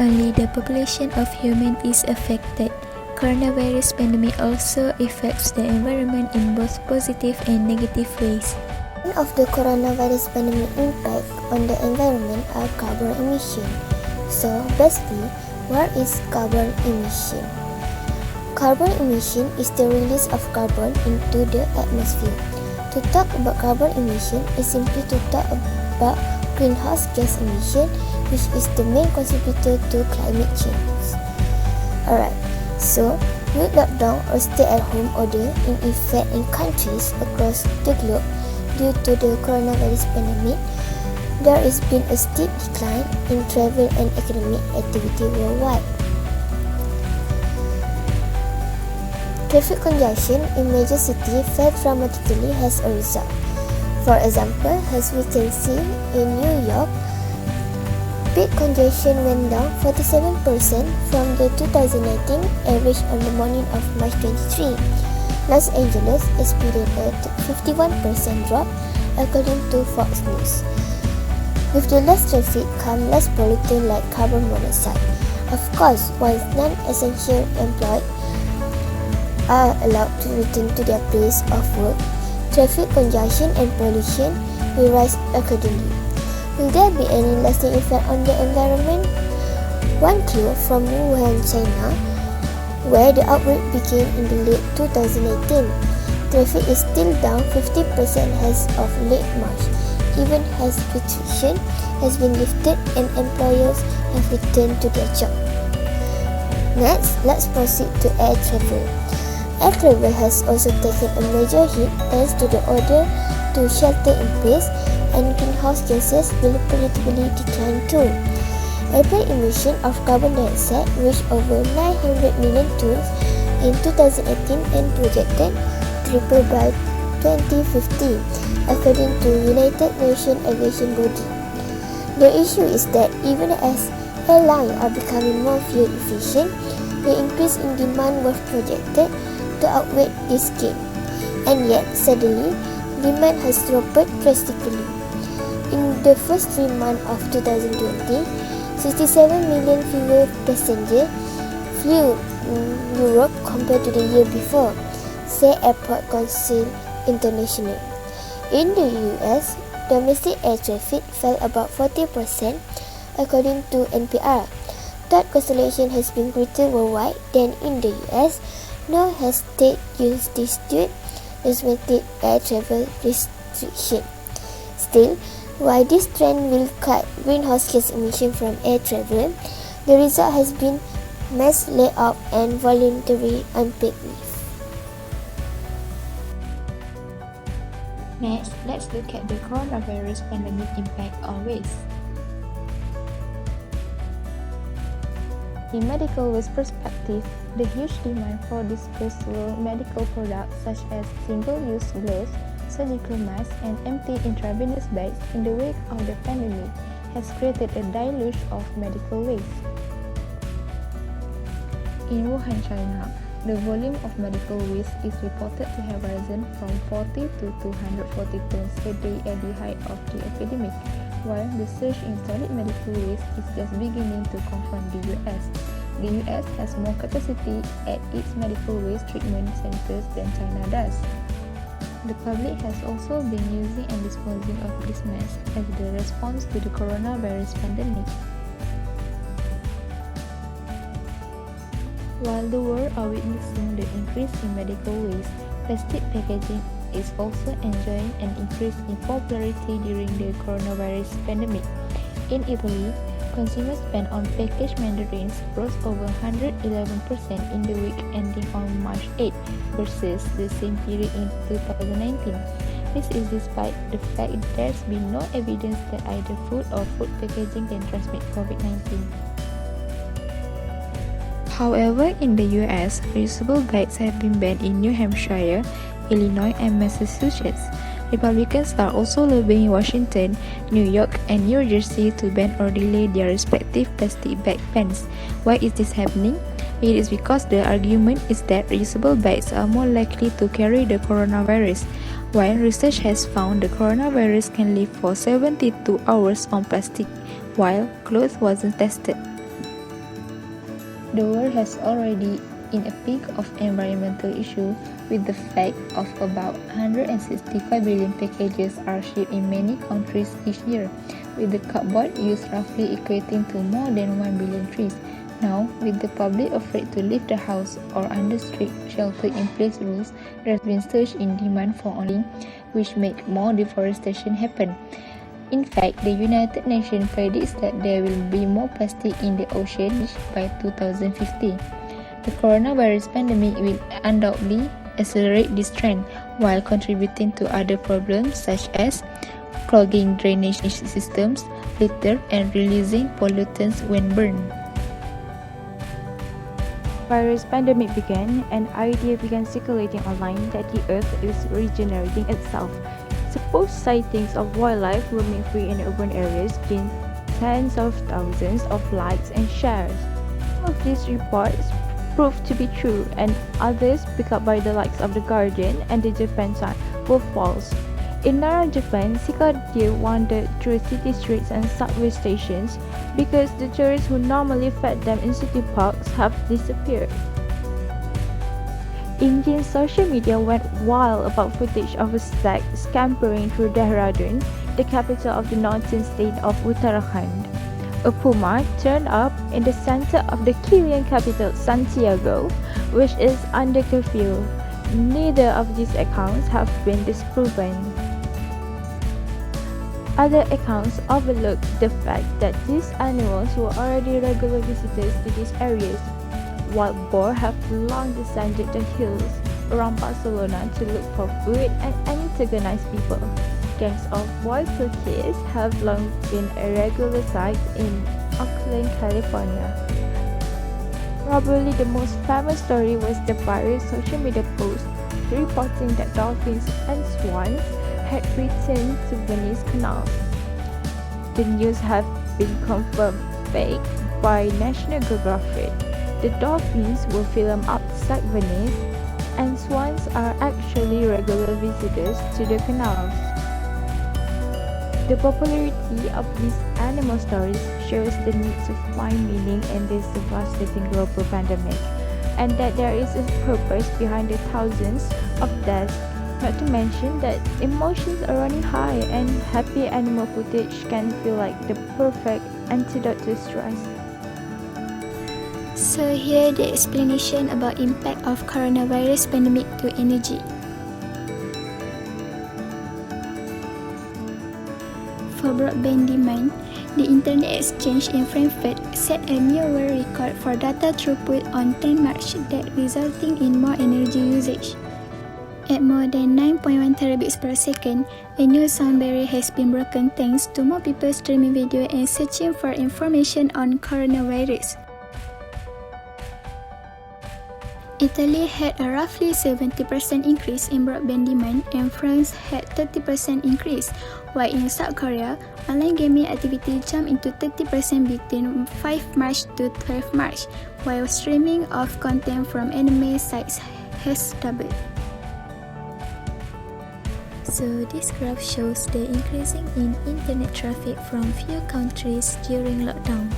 only the population of humans is affected, coronavirus pandemic also affects the environment in both positive and negative ways. One of the coronavirus pandemic impact on the environment are carbon emission. So, basically, what is carbon emission? Carbon emission is the release of carbon into the atmosphere. To talk about carbon emission is simply to talk about greenhouse gas emission, which is the main contributor to climate change. Alright, so with lockdown or stay-at-home order in effect in countries across the globe due to the coronavirus pandemic, there has been a steep decline in travel and academic activity worldwide. Traffic congestion in major cities fell dramatically as a result. For example, as we can see in New York, peak congestion went down 47% from the 2019 average on the morning of March 23. Los Angeles experienced a 51% drop according to Fox News. With the less traffic come less pollutant like carbon monoxide. Of course, while non-essential employees are allowed to return to their place of work, traffic congestion and pollution will rise accordingly. Will there be any lasting effect on the environment? One clue from Wuhan, China, where the outbreak began in the late 2018. Traffic is still down 50% as of late March, even as restriction has been lifted and employers have returned to their job. Next, let's proceed to air travel. Air travel has also taken a major hit thanks to the order to shelter in place, and greenhouse gases will predictably decline too. Airplane emission of carbon dioxide reached over 900 million tons in 2018 and projected triple by 2050, according to United Nations Aviation Body. The issue is that even as airlines are becoming more fuel efficient, the increase in demand was projected to outweigh this gain, and yet suddenly demand has dropped drastically. In the first 3 months of 2020, 67 million fewer passengers flew in Europe compared to the year before, said Airport Council International. In the US, domestic air traffic fell about 40% according to NPR. Third cancellation has been greater worldwide than in the US, nor has state instituted domestic air travel restriction. Still, while this trend will cut greenhouse gas emission from air travel, the result has been mass layoff and voluntary unpaid leave. Next, let's look at the coronavirus pandemic impact on waste. In medical waste perspective, the huge demand for disposable medical products such as single-use gloves, surgical masks, and empty intravenous bags in the wake of the pandemic has created a deluge of medical waste. In Wuhan, China, the volume of medical waste is reported to have risen from 40 to 240 tons a day at the height of the epidemic, while the surge in solid medical waste is just beginning to confront the US. The US has more capacity at its medical waste treatment centers than China does. The public has also been using and disposing of this mess as the response to the coronavirus pandemic. While the world are witnessing the increase in medical waste, plastic packaging is also enjoying an increase in popularity during the coronavirus pandemic. In Italy, consumer spend on packaged mandarins rose over 111% in the week ending on March 8 versus the same period in 2019. This is despite the fact there's been no evidence that either food or food packaging can transmit COVID-19. However, in the US, reusable bags have been banned in New Hampshire, Illinois, and Massachusetts. Republicans are also lobbying Washington, New York, and New Jersey to ban or delay their respective plastic bag bans. Why is this happening? It is because the argument is that reusable bags are more likely to carry the coronavirus, while research has found the coronavirus can live for 72 hours on plastic, while clothes wasn't tested. The world has already in a peak of environmental issue, with the fact of about 165 billion packages are shipped in many countries each year, with the cardboard use roughly equating to more than 1 billion trees. Now, with the public afraid to leave the house or under strict shelter-in-place rules, there has been surge in demand for only which make more deforestation happen. In fact, the United Nations predicts that there will be more plastic in the ocean by 2050. The coronavirus pandemic will undoubtedly accelerate this trend, while contributing to other problems such as clogging drainage systems, litter, and releasing pollutants when burned. Virus pandemic began, an idea began circulating online that the Earth is regenerating itself. Supposed sightings of wildlife roaming free in urban areas gained tens of thousands of likes and shares. Some of these reports proved to be true, and others, picked up by the likes of The Guardian and the Japan Sun, were false. In Nara, Japan, cicada deer wandered through city streets and subway stations because the tourists who normally fed them in city parks have disappeared. Indian social media went wild about footage of a stag scampering through Dehradun, the capital of the northern state of Uttarakhand. A puma turned up in the center of the Kenyan capital, Santiago, which is under curfew. Neither of these accounts have been disproven. Other accounts overlook the fact that these animals were already regular visitors to these areas. Wild boar have long descended the hills around Barcelona to look for food and antagonize people. Gangs of boy kids have long been a regular sight in Oakland, California. Probably the most famous story was the viral social media post reporting that dolphins and swans had returned to Venice canals. The news have been confirmed fake by National Geographic. The dolphins were filmed outside Venice, and swans are actually regular visitors to the canals. The popularity of these animal stories shows the need to find meaning in this devastating global pandemic, and that there is a purpose behind the thousands of deaths. Not to mention that emotions are running high, and happy animal footage can feel like the perfect antidote to stress. So here the explanation about impact of coronavirus pandemic to energy. For broadband demand, the Internet Exchange in Frankfurt set a new world record for data throughput on 10 March that resulting in more energy usage. At more than 9.1 terabits per second, a new sound barrier has been broken thanks to more people streaming video and searching for information on coronavirus. Italy had a roughly 70% increase in broadband demand, and France had 30% increase, while in South Korea, online gaming activity jumped into 30% between 5 March to 12 March, while streaming of content from anime sites has doubled. So this graph shows the increasing in internet traffic from few countries during lockdown.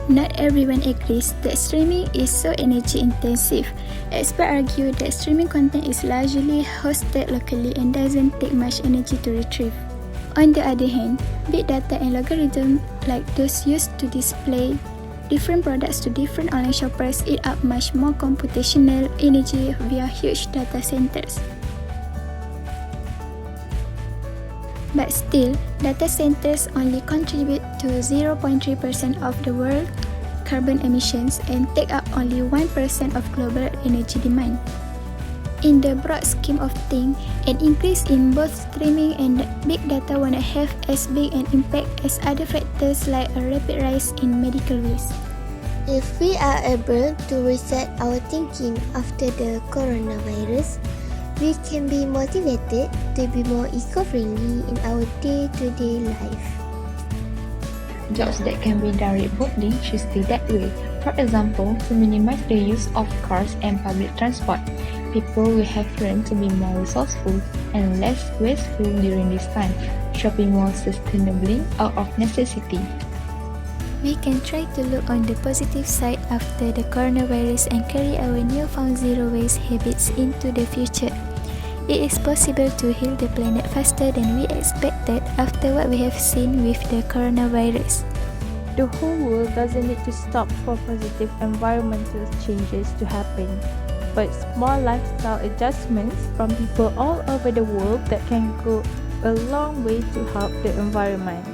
Not everyone agrees that streaming is so energy intensive. Experts argue that streaming content is largely hosted locally and doesn't take much energy to retrieve. On the other hand, big data and algorithms like those used to display different products to different online shoppers eat up much more computational energy via huge data centers. But still, data centers only contribute to 0.3% of the world's carbon emissions and take up only 1% of global energy demand. In the broad scheme of things, an increase in both streaming and big data won't have as big an impact as other factors like a rapid rise in medical waste. If we are able to reset our thinking after the coronavirus, we can be motivated to be more eco-friendly in our day-to-day life. Jobs that can be done remotely should stay that way. For example, to minimize the use of cars and public transport, people will have learned to be more resourceful and less wasteful during this time, shopping more sustainably out of necessity. We can try to look on the positive side after the coronavirus and carry our newfound zero waste habits into the future. It is possible to heal the planet faster than we expected after what we have seen with the coronavirus. The whole world doesn't need to stop for positive environmental changes to happen, but small lifestyle adjustments from people all over the world that can go a long way to help the environment.